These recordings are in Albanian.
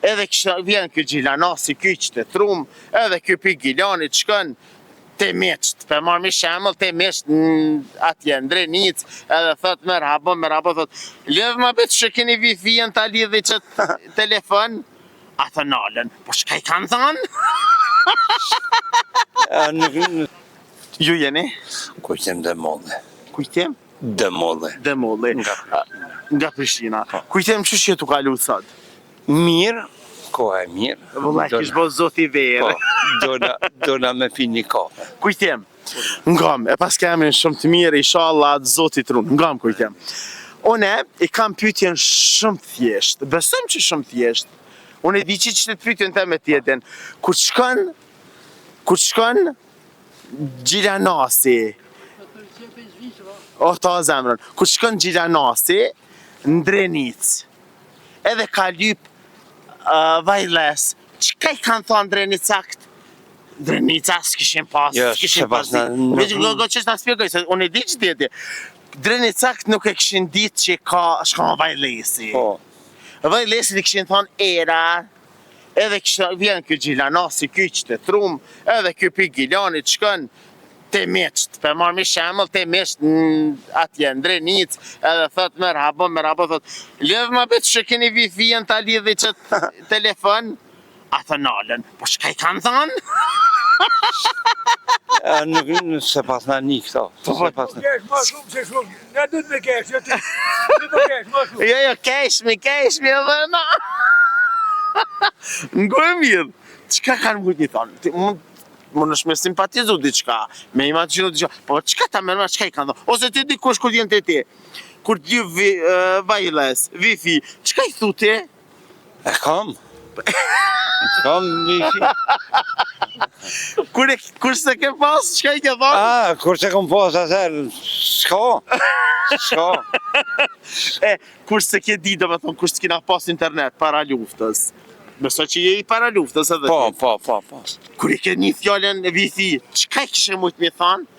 Edhe vjen ky Gjilanasi, ky që të thrum, edhe ky pi Gilanit shkon te Meçt, për marrë me shembull te Meçt atje në Drenic, edhe thot merhaba, thot, lidh më bet që keni Wi-Fi-n ta lidhi çet telefon. Ata nalën, po çka I kanë thënë? Ju jeni? Kujtem Demolle. Kujtem? Demolle. Demolle. Nga Prishtina. Kujtem që tu kalu sot? Mirë, koha e mirë. Vëllai kish bo zoti verë. Dona me pi një kafe. Kujtem. Ngam, e pas kemi shumë të mirë, inshallah zoti trun. Ngam kujtem. Une I kam pyetjen shumë thjesht. Besojmë që shumë thjesht. Unë e di që të pyetjen teme tjetën. Kur shkon Gjilanasi. O ta zemrën. Kur shkon Gjilanasi në Drenic. Edhe ka lyp vajles. Çka I kanë thonë Drenicakt? Drenica s'kishin pas. Jo, s'kishin pas. Go që s'na spjegoj, se unë e di që tjeti. Drenicakt nuk e kishin ditë që ka shka vajlesi. Po. Vajlesit I kishin thonë era. Edhe vjen ky Gjilanasi, ky që të thrum, edhe ky pi Gilanit shkon te Meçt, për marrë me shembull te Meçt atje në Drenic, edhe thot merhaba, thot, lidh më bet që keni Wi-Fi-n ta lidhi çet telefon. Ata nalën, po çka I kanë thënë? Nuk se pas na një këto. Kesh ma shumë se shumë, ne du të me kesh, jo të kesh ma shumë. Jo, kesh mi edhe na. Ngoj mirë, çka kanë mujt një thonë? Mund është me simpatizu diçka, me imaginu diçka, po çka ta mërma, çka I kanë thonë? Ose ti dikush kur vjen te ti, kur t'ju vajles, Wi-Fi, çka I thu ti? E kam. Kam Wi-Fi. Kur se ke pas, çka I ke thonë? Kur se kom pas atër, s'ka. Kur se ke di, do me thonë, kur s'kina pas internet, para luftës. Besoj që je I para luftës edhe ti. Po. Kur I ke një fjallën Wi-Fi, çka I kishe mujt me thonë?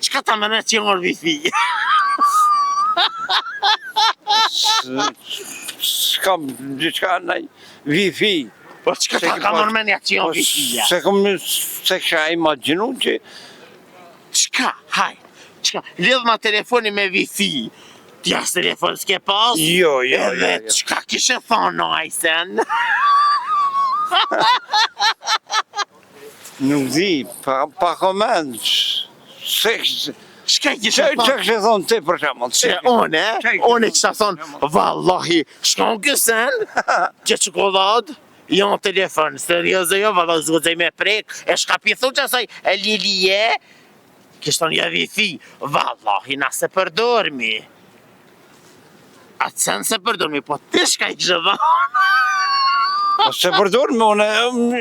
Çka ta mene që jëngor Wi-Fi? S'kam diçka nëj Wi-Fi. Po çka ta ka mërë menja që jëngor Wi-Fi? Se kisha imaginu që... Çka? Haj, çka? Lidh ma telefoni me Wi-Fi. T'ja së telefon s'ke pas? Jo. Edhe çka kishe thonë ajsen? Nuk di, pa komend. Çka kishe Që thonë? kishe thonë ti për shembull? Une kisha thonë, vallahi, shkon kësen, që çokoladë, jo në telefon, serioze jo, vallahi zgudzej me prek, e shkapithu që asaj, e lilije, kishton ja Wi-Fi, vallahi, na se përdormi. Atë sen se përdormi, po ti shka I kishe thonë? Po se përdor me une,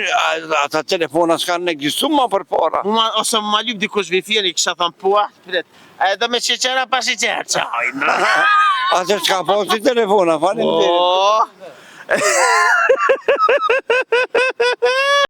ata telefona s'kanë egzistu ma për para. Ose ma lyp dikush Wi-Fi-n I kisha thonë, po, pret, edhe me sheqera pa sheqer, qajnë. Ate s'ka posi telefona, falim Po.